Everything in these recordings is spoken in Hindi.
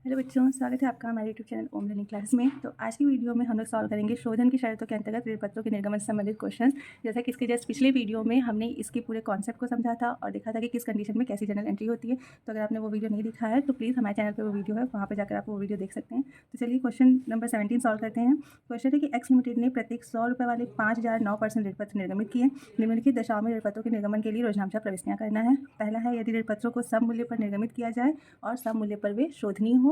हेलो बच्चों, स्वागत है आपका हमारे यूट्यूब चैनल ओम लर्निंग क्लास में। तो आज की वीडियो में हम लोग सॉल्व करेंगे शोधन की शर्तों के अंतर्गत ऋण पत्रों के निर्गमन से संबंधित क्वेश्चन। जैसा कि इसके जस्ट पिछले वीडियो में हमने इसके पूरे कॉन्सेप्ट को समझा था और देखा था कि किस कंडीशन में कैसी जनरल एंट्री होती है। तो अगर आपने वो वीडियो नहीं दिखा है तो प्लीज़ हमारे चैनल पर वो वीडियो है, वहाँ पर जाकर आप वो वीडियो देख सकते हैं। तो चलिए क्वेश्चन नंबर 17 सॉल्व करते हैं। क्वेश्चन है कि एक्स लिमिटेड ने प्रत्येक 100 रुपये वाले 5,009% ऋण पत्र निर्गमित किए। निम्नलिखित दशाओं में ऋण पत्रों के निर्गमन के लिए योजनानुसार प्रविष्टियाँ करना है। पहला है यदि ऋण पत्रों को सम मूल्य पर निर्गमित किया जाए और सम मूल्य पर वे शोधनीय हो।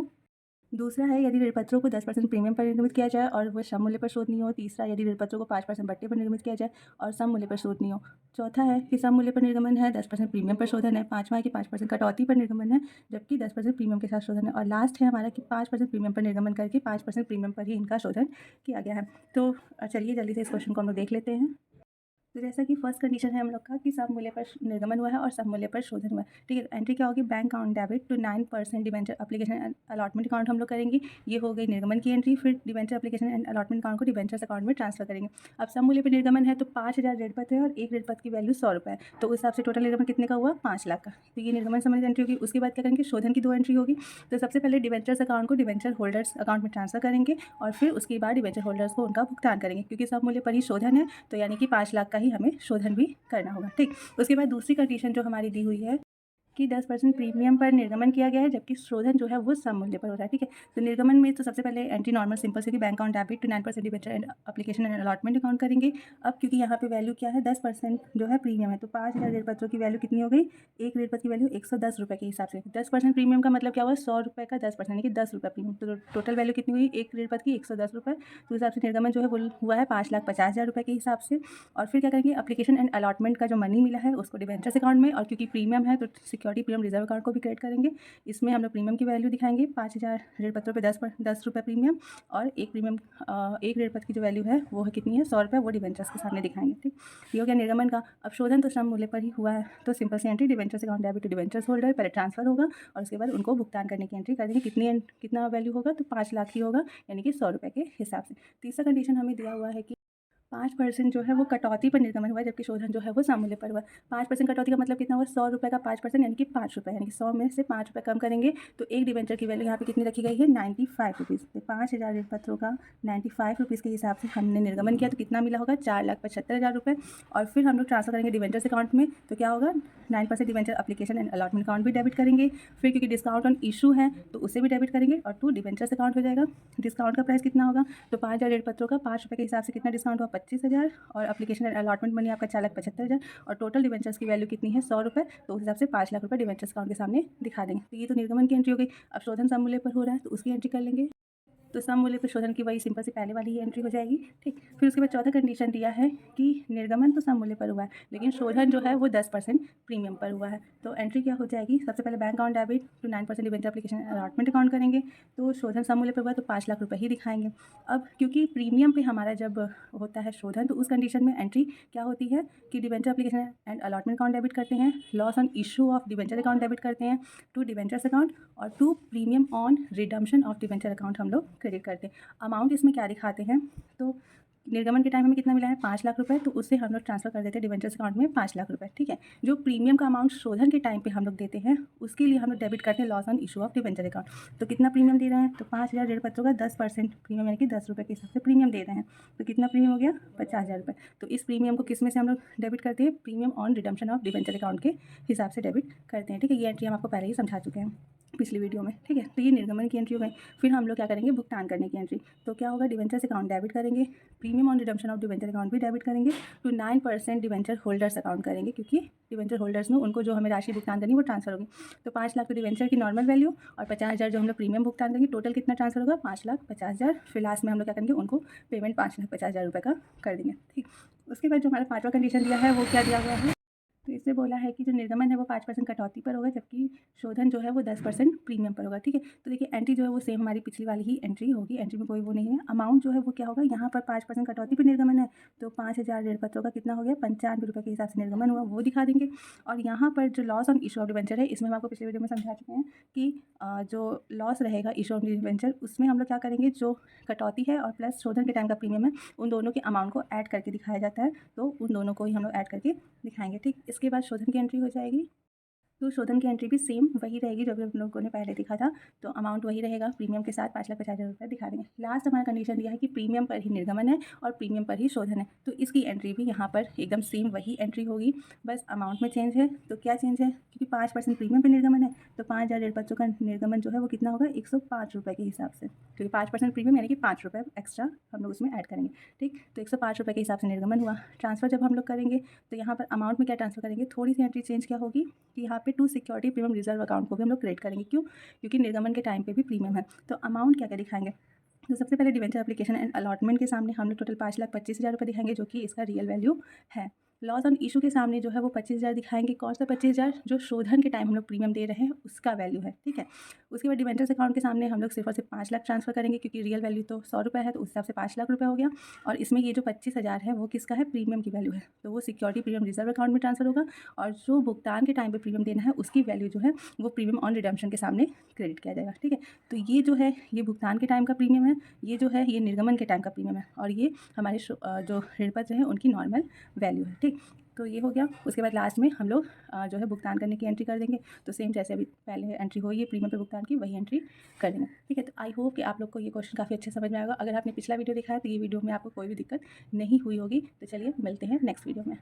दूसरा है यदि ऋण पत्रों को 10% प्रीमियम पर निर्गमित किया जाए और वह सम मूल्य पर शोधनीय हो। तीसरा यदि ऋण पत्रों को 5% बट्टे पर निर्गमित किया जाए और सम मूल्य पर शोधनीय हो। चौथा है कि सम मूल्य पर निर्गमन है, 10% प्रीमियम पर शोधन है। पाँचवा है कि 5% कटौती पर निर्गमन है जबकि 10% प्रीमियम के साथ शोधन है। और लास्ट है हमारा कि 5% प्रीमियम पर निर्गमन करके 5% प्रीमियम पर ही इनका शोधन किया गया है। तो चलिए जल्दी से इस क्वेश्चन को हम लोग देख लेते हैं। तो जैसा कि फर्स्ट कंडीशन है हम लोग का कि सम मूल्य पर निर्गमन हुआ है और सम मूल्य पर शोधन हुआ है। ठीक है, एंट्री क्या होगी? Bank account debit to 9% debenture application and allotment account हम लोग करेंगे। ये हो गई निर्गमन की एंट्री। फिर debenture application and allotment account को डिबेंचर्स अकाउंट में ट्रांसफर करेंगे। अब सम मूल्य पर निर्गमन है तो 5,000 ऋण पत्र है और एक ऋण पत्र की वैल्यू 100 रुपये है। तो उस हिसाब से टोटल निर्गमन कितने का हुआ? 5 लाख का। तो ये निर्गमन संबंधित एंट्री होगी। उसके बाद क्या करेंगे? शोधन की 2 एंट्री होगी। तो सबसे पहले डिबेंचर्स अकाउंट को डिबेंचर होल्डर्स अकाउंट में ट्रांसफर करेंगे और फिर उसके बाद डिबेंचर होल्डर्स को उनका भुगतान करेंगे, क्योंकि सब मूल्य पर ही शोधन है तो यानी कि 5 लाख का ही हमें शोधन भी करना होगा। ठीक, उसके बाद दूसरी कंडीशन जो हमारी दी हुई है कि 10% प्रीमियम पर निर्गमन किया गया है जबकि शोधन जो है वो सम मूल्य पर हो रहा है। ठीक है, तो निर्गमन में तो सबसे पहले एंट्री नॉर्मल सिंपल सी bank account debit to 9% debenture and application and allotment account करेंगे। अब क्योंकि यहाँ पे वैल्यू क्या है? 10% जो है प्रीमियम है, तो 5,000 ऋण पत्रों की वैल्यू कितनी हो गई? एक ऋण पत्र की वैल्यू 110 रुपये के हिसाब से। 10% प्रीमियम का मतलब क्या हुआ? 100 रुपये का 10% यानी कि 10 रुपये प्रीमियम। तो टोटल वैल्यू कितनी हुई? एक ऋण पत्र की 110 रुपये। तो उस हिसाब से निर्गमन जो है वो हुआ है 5,50,000 रुपये के हिसाब से। और फिर क्या करेंगे? एप्लीकेशन एंड अलॉटमेंट का जो मनी मिला है उसको डिबेंचर्स अकाउंट में, और क्योंकि प्रीमियम है तो सिक्योरिटी प्रीमियम रिजर्व अकाउंट को भी क्रिएट करेंगे। इसमें हम लोग प्रीमियम की वैल्यू दिखाएंगे 5,000 ऋण पत्रों पे 10 रुपये प्रीमियम, और एक प्रीमियम एक ऋण पत्र की जो वैल्यू है वो है कितनी है? 100 रुपये। वो डिबेंचर्स के सामने दिखाएंगे। ठीक, ये हो गया निर्गमन का। अब शोधन तो सम मूल्य पर ही हुआ है तो सिंपल सी entry debentures account debit to debentures holder, पहले ट्रांसफर होगा और उसके बाद उनको भुगतान करने की एंट्री कर देंगे। कितना वैल्यू होगा? तो 5 लाख ही होगा, यानी कि 100 रुपये के हिसाब से। तीसरा कंडीशन हमें दिया हुआ है कि 5% जो है वो कटौती पर निर्गमन हुआ है जबकि शोधन जो है वो सम मूल्य पर हुआ है। 5% कटौती का मतलब कितना हुआ? 100 रुपये का 5% यानी कि 5 रुपये, यानी कि 100 में से 5 रुपये कम करेंगे तो एक डिबेंचर की वैल्यू यहाँ पे कितनी रखी गई है? 95 रुपीज़। तो 5,000 ऋण पत्रों का 95 रुपीज़ के हिसाब से हमने निर्गमन किया तो कितना मिला होगा? 4,75,000 रुपये। और फिर हम लोग ट्रांसफर करेंगे डिबेंचर्स अकाउंट में, तो क्या होगा? 9% debenture application and allotment account भी डेबिट करेंगे। फिर क्योंकि डिस्काउंट ऑन इशू है तो उसे भी डेबिट करेंगे और 2 डिबेंचर्स अकाउंट हो जाएगा। डिस्काउंट का प्राइस कितना होगा? तो 5,000 ऋण पत्रों का 5 रुपये के हिसाब से कितना डिस्काउंट हुआ? 25,000। और एप्लीकेशन एंड अलॉटमेंट मनी आपका 4,75,000 और टोटल डिबेंचर्स की वैल्यू कितनी है? 100 रुपये। तो उस हिसाब से 5 लाख रुपये डिबेंचर्स अकाउंट के सामने दिखा देंगे। तो ये तो निर्गमन की एंट्री हो गई। अब शोधन सम मूल्य पर हो रहा है तो उसकी एंट्री कर लेंगे। तो सम मूल्य पर शोधन की वही सिंपल सी पहले वाली ही एंट्री हो जाएगी। ठीक, फिर उसके बाद चौथा कंडीशन दिया है कि निर्गमन तो सम मूल्य पर हुआ है लेकिन शोधन जो है वो 10% प्रीमियम पर हुआ है। तो एंट्री क्या हो जाएगी? सबसे पहले bank account debit to 9% debenture application allotment account करेंगे। तो शोधन सम मूल्य पर हुआ है तो 5 लाख रुपये ही दिखाएंगे। अब क्योंकि प्रीमियम पे हमारा जब होता है शोधन तो उस कंडीशन में एंट्री क्या होती है कि debenture application and allotment account debit करते हैं, loss on issue of debenture account debit करते हैं, टू डिबेंचर्स अकाउंट, और to premium on redemption of debenture account हम लोग क्रेडिट करते हैं। अमाउंट इसमें क्या दिखाते हैं? तो निर्गमन के टाइम हमें कितना मिला है? 5 लाख रुपए, तो उससे हम लोग ट्रांसफर कर देते हैं डिबेंचर्स अकाउंट में 5 लाख रुपए। ठीक है, जो प्रीमियम का अमाउंट शोधन के टाइम पे हम लोग देते हैं उसके लिए हम लोग डेबिट करते हैं loss on issue of debenture account. तो कितना प्रीमियम दे रहे हैं? तो 5,000 ऋण पत्रों का 10% प्रीमियम यानी कि 10 रुपये के हिसाब से प्रीमियम दे रहे हैं। तो कितना प्रीमियम हो गया? 50,000 रुपये। तो इस प्रीमियम को किस में से हम लोग डेबिट करते हैं? Premium on redemption of debenture account के हिसाब से डेबिट करते हैं। ठीक है, ये एंट्री हम आपको पहले ही समझा चुके हैं पिछली वीडियो में। ठीक है, तो ये निर्गमन की एंट्री हो गई। फिर हम लोग क्या करेंगे? भुगतान करने की एंट्री। तो क्या होगा? डिबेंचर्स अकाउंट डेबिट करेंगे, premium on redemption of debenture account भी डेबिट करेंगे, टू 9% डिबेंचर होल्डर्स अकाउंट करेंगे, क्योंकि डिबेंचर होल्डर्स में उनको जो हमें राशि भुगतान करनी है वो ट्रांसफर होगी। तो 5 लाख तो डिबेंचर की नॉर्मल वैल्यू और 50,000 जो हम लोग प्रीमियम भुगतान करेंगे, टोटल कितना ट्रांसफर होगा? 5,50,000। फिर लास्ट में हम लोग क्या करेंगे? उनको पेमेंट 5,50,000 रुपये का कर देंगे। ठीक, उसके बाद जो हमारा पाँचवा कंडीशन दिया है वो क्या दिया हुआ है? तो इसमें बोला है कि जो निर्गमन है वो 5% कटौती पर होगा जबकि शोधन जो है वो 10% प्रीमियम पर होगा। ठीक है, तो देखिए एंट्री जो है वो सेम हमारी पिछली वाली ही एंट्री होगी, एंट्री में कोई वो नहीं है। अमाउंट जो है वो क्या होगा? यहाँ पर 5% कटौती पर निर्गमन है तो 5,000 ऋण पत्रों का कितना हो गया? 95 रुपये के हिसाब से निर्गमन हुआ, वो दिखा देंगे। और यहाँ पर जो loss on issue of debenture है, इसमें हम आपको पिछले वीडियो में समझा चुके हैं कि जो लॉस रहेगा इशू ऑफ डिबेंचर उसमें हम लोग क्या करेंगे? जो कटौती है और प्लस शोधन के टाइम का प्रीमियम है उन दोनों के अमाउंट को ऐड करके दिखाया जाता है, तो उन दोनों को ही हम लोग ऐड करके दिखाएंगे। ठीक, इसके बाद शोधन की एंट्री हो जाएगी। तो शोधन की एंट्री भी सेम वही रहेगी जो भी हम लोगों ने पहले देखा था। तो अमाउंट वही रहेगा, प्रीमियम के साथ 5,50,000 रुपये दिखा देंगे। लास्ट हमारा कंडीशन दिया है कि प्रीमियम पर ही निर्गमन है और प्रीमियम पर ही शोधन है, तो इसकी एंट्री भी यहाँ पर एकदम सेम वही एंट्री होगी, बस अमाउंट में चेंज है। तो क्या चेंज है, क्योंकि 5% प्रीमियम पर निर्गमन है तो 5,000 ऋण पत्रों का निर्गमन जो है वो कितना होगा, 105 रुपये के हिसाब से, क्योंकि 5% प्रीमियम यानी कि 5 रुपये एक्स्ट्रा हम लोग उसमें ऐड करेंगे। ठीक, तो 105 रुपये के हिसाब से निर्गमन हुआ। ट्रांसफ़र जब हम लोग करेंगे तो यहाँ पर अमाउंट में क्या ट्रांसफ़र करेंगे, थोड़ी सी एंट्री चेंज क्या होगी कि यहाँ पे to security premium reserve account को भी हम लोग क्रिएट करेंगे। क्यों, क्योंकि निर्गमन के टाइम पे भी प्रीमियम है। तो अमाउंट क्या क्या दिखाएंगे, तो सबसे पहले डिवेंचर एप्लीकेशन एंड अलॉटमेंट के सामने हम लोग टोटल 5,25,000 रुपये दिखाएंगे, जो कि इसका रियल वैल्यू है। लॉस ऑन इशू के सामने जो है वो 25,000 दिखाएंगे। कौन सा 25,000, जो शोधन के टाइम हम लोग प्रीमियम दे रहे हैं उसका वैल्यू है। ठीक है, उसके बाद डिवेंचर्स अकाउंट के सामने हम लोग सिर्फ और सिर्फ 5 लाख ट्रांसफर करेंगे, क्योंकि रियल वैल्यू तो 100 रुपये है, तो उस हिसाब से 5 लाख रुपये हो गया। और इसमें ये जो 25,000 है वो किसका है, प्रीमियम की वैल्यू है, तो वो सिक्योरिटी प्रीमियम रिजर्व अकाउंट में ट्रांसफर होगा। और जो भुगतान के टाइम पर प्रीमियम देना है उसकी वैल्यू जो है वो प्रीमियम ऑन रिडम्पशन के सामने क्रेडिट किया जाएगा। ठीक है, तो ये जो है ये भुगतान के टाइम का प्रीमियम है, ये जो है ये निर्गमन के टाइम का प्रीमियम है, और ये हमारे जो ऋण पत्र हैं उनकी नॉर्मल वैल्यू है। ठीक, तो ये हो गया। उसके बाद लास्ट में हम लोग जो है भुगतान करने की एंट्री कर देंगे, तो सेम जैसे अभी पहले एंट्री हुई है प्रीमियम पे भुगतान की, वही एंट्री कर देंगे। ठीक है, तो आई होप कि आप लोग को ये क्वेश्चन काफ़ी अच्छे समझ में आएगा। अगर आपने पिछला वीडियो देखा है तो ये वीडियो में आपको कोई भी दिक्कत नहीं हुई होगी। तो चलिए मिलते हैं नेक्स्ट वीडियो में।